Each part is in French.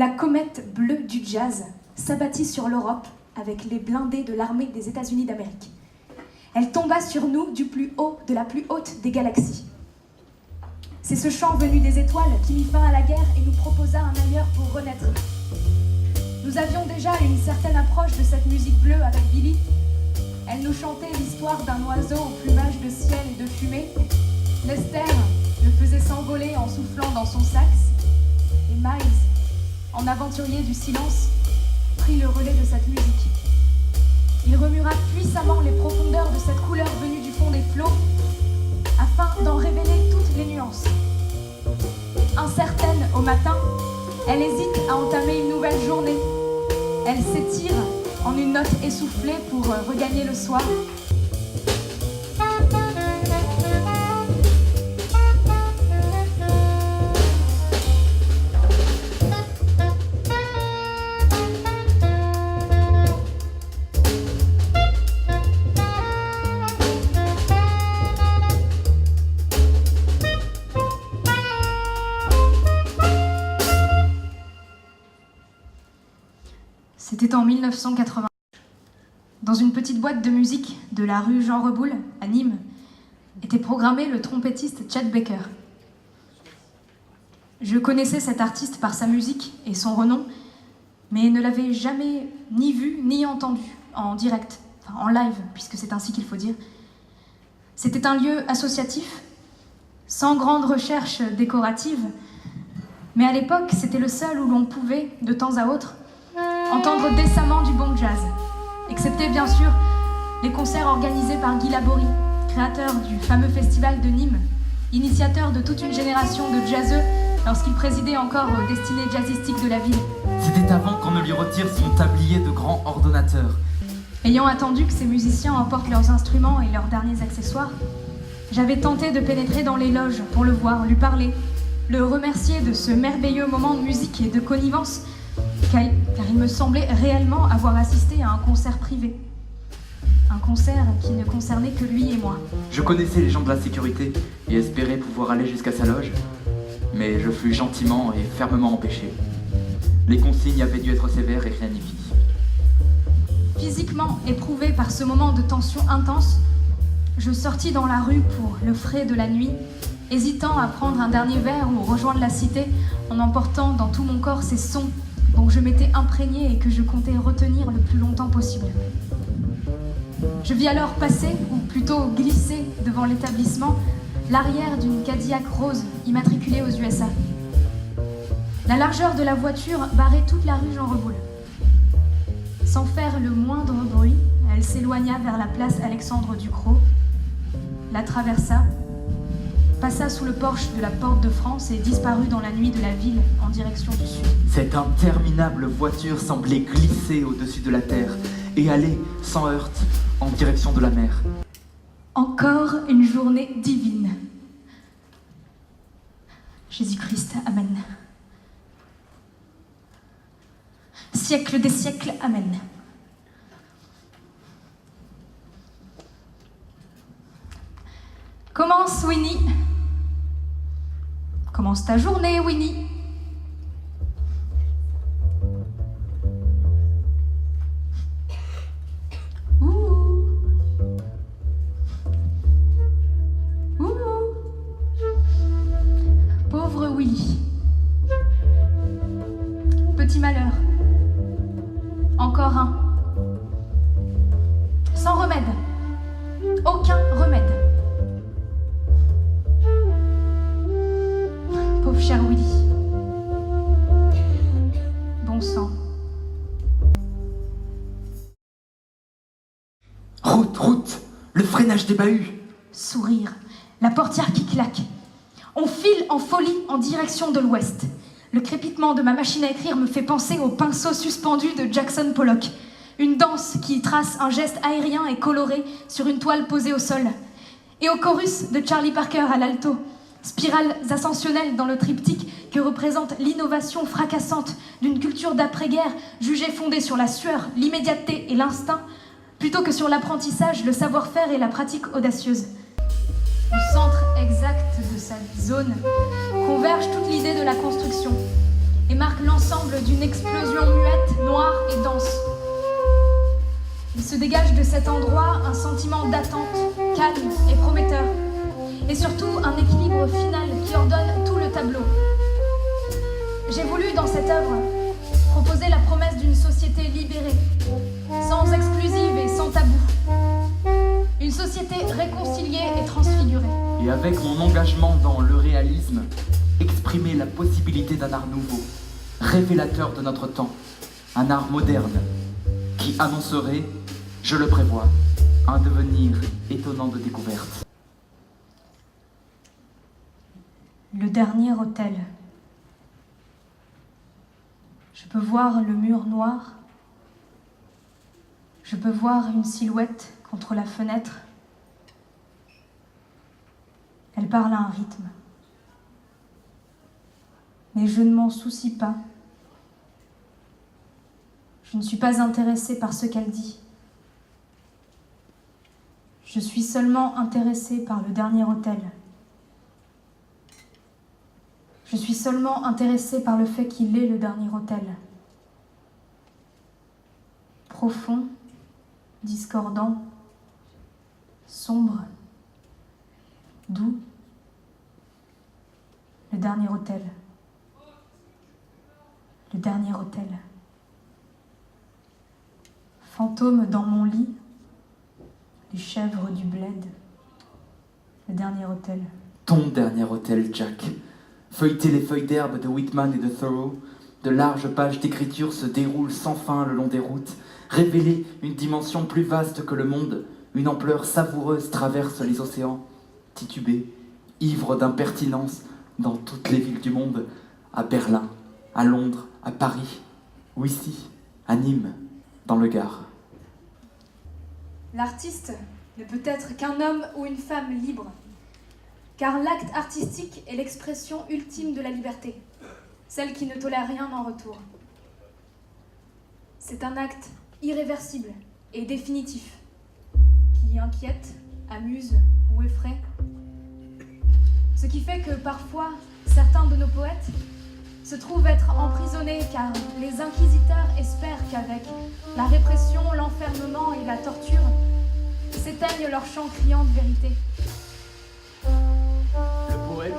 La comète bleue du jazz s'abattit sur l'Europe avec les blindés de l'armée des États-Unis d'Amérique. Elle tomba sur nous du plus haut de la plus haute des galaxies. C'est ce chant venu des étoiles qui mit fin à la guerre et nous proposa un ailleurs pour renaître. Nous avions déjà une certaine approche de cette musique bleue avec Billy. Elle nous chantait l'histoire d'un oiseau au plumage de ciel et de fumée. Lester le faisait s'envoler en soufflant dans son sax. Et Miles, en aventurier du silence, prit le relais de cette musique. Il remura puissamment les profondeurs de cette couleur venue du fond des flots, afin d'en révéler toutes les nuances. Incertaine au matin, elle hésite à entamer une nouvelle journée. Elle s'étire en une note essoufflée pour regagner le soir. C'était en 1980. Dans une petite boîte de musique de la rue Jean Reboul, à Nîmes, était programmé le trompettiste Chet Baker. Je connaissais cet artiste par sa musique et son renom, mais ne l'avais jamais ni vu ni entendu en direct, enfin en live, puisque c'est ainsi qu'il faut dire. C'était un lieu associatif, sans grande recherche décorative, mais à l'époque, c'était le seul où l'on pouvait, de temps à autre, entendre décemment du bon jazz, excepté bien sûr les concerts organisés par Guy Laborie, créateur du fameux festival de Nîmes, initiateur de toute une génération de jazzeux lorsqu'il présidait encore aux destinées jazzistiques de la ville. C'était avant qu'on ne lui retire son tablier de grand ordonnateur. Ayant attendu que ces musiciens emportent leurs instruments et leurs derniers accessoires, j'avais tenté de pénétrer dans les loges pour le voir, lui parler, le remercier de ce merveilleux moment de musique et de connivence, car il me semblait réellement avoir assisté à un concert privé. Un concert qui ne concernait que lui et moi. Je connaissais les gens de la sécurité et espérais pouvoir aller jusqu'à sa loge, mais je fus gentiment et fermement empêché. Les consignes avaient dû être sévères et rien n'y fit. Physiquement éprouvé par ce moment de tension intense, je sortis dans la rue pour le frais de la nuit, hésitant à prendre un dernier verre ou rejoindre la cité en emportant dans tout mon corps ces sons dont je m'étais imprégnée et que je comptais retenir le plus longtemps possible. Je vis alors passer, ou plutôt glisser devant l'établissement, l'arrière d'une Cadillac rose immatriculée aux USA. La largeur de la voiture barrait toute la rue Jean Reboul. Sans faire le moindre bruit, elle s'éloigna vers la place Alexandre Ducrot, la traversa, passa sous le porche de la Porte de France et disparut dans la nuit de la ville en direction du sud. Cette interminable voiture semblait glisser au-dessus de la terre et aller, sans heurte, en direction de la mer. Encore une journée divine. Jésus-Christ, Amen. Siècle des siècles, Amen. Commence, Winnie. Commence ta journée, Winnie. Ouh. Ouh. Pauvre Willy. Petit malheur. Encore un. Sans remède. Aucun remède. Pauvre cher Willy. Bon sang. Route, route! Le freinage des bahuts! Sourire. La portière qui claque. On file en folie en direction de l'ouest. Le crépitement de ma machine à écrire me fait penser au pinceau suspendu de Jackson Pollock. Une danse qui trace un geste aérien et coloré sur une toile posée au sol. Et au chorus de Charlie Parker à l'alto. Spirales ascensionnelles dans le triptyque que représente l'innovation fracassante d'une culture d'après-guerre jugée fondée sur la sueur, l'immédiateté et l'instinct, plutôt que sur l'apprentissage, le savoir-faire et la pratique audacieuse. Au centre exact de cette zone converge toute l'idée de la construction. et marque l'ensemble d'une explosion muette, noire et dense. Il se dégage de cet endroit un sentiment d'attente, calme et prometteur, et surtout un équilibre final qui ordonne tout le tableau. J'ai voulu, dans cette œuvre, proposer la promesse d'une société libérée, sans exclusive et sans tabou. Une société réconciliée et transfigurée. Et avec mon engagement dans le réalisme, exprimer la possibilité d'un art nouveau, révélateur de notre temps, un art moderne, qui annoncerait, je le prévois, un devenir étonnant de découverte. Le dernier hôtel. Je peux voir le mur noir. Je peux voir une silhouette contre la fenêtre. Elle parle à un rythme. Mais je ne m'en soucie pas. Je ne suis pas intéressée par ce qu'elle dit. Je suis seulement intéressée par le dernier hôtel. Je suis seulement intéressée par le fait qu'il est le dernier hôtel. Profond, discordant, sombre, doux. Le dernier hôtel. Le dernier hôtel. Fantôme dans mon lit, les chèvres du bled. Le dernier hôtel. Ton dernier hôtel, Jack. Feuilleter les feuilles d'herbe de Whitman et de Thoreau, de larges pages d'écriture se déroulent sans fin le long des routes. Révéler une dimension plus vaste que le monde, une ampleur savoureuse traverse les océans. Titubé, ivre d'impertinence dans toutes les villes du monde, à Berlin, à Londres, à Paris, ou ici, à Nîmes, dans le Gard. L'artiste ne peut être qu'un homme ou une femme libre, car l'acte artistique est l'expression ultime de la liberté, celle qui ne tolère rien en retour. C'est un acte irréversible et définitif, qui inquiète, amuse ou effraie. Ce qui fait que parfois, certains de nos poètes se trouvent être emprisonnés car les inquisiteurs espèrent qu'avec la répression, l'enfermement et la torture s'éteigne leur chant criant de vérité. Le poète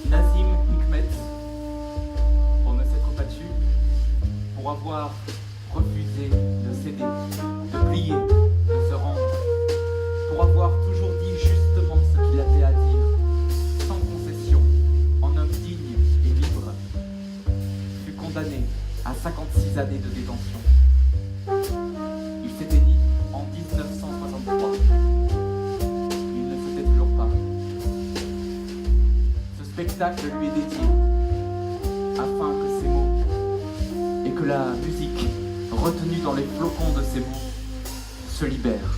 Nazim Hikmet, pour ne s'être battu, pour avoir refusé de céder, de plier, de se rendre, pour avoir toujours dit justement ce qu'il avait à dire, sans concession, en homme digne et libre, fut condamné à 56 années de détention. Il s'éteignit en 1963. Il ne s'était toujours pas. Ce spectacle lui est dédié, afin que ses mots et que la musique retenue dans les flocons de ces mots se libèrent.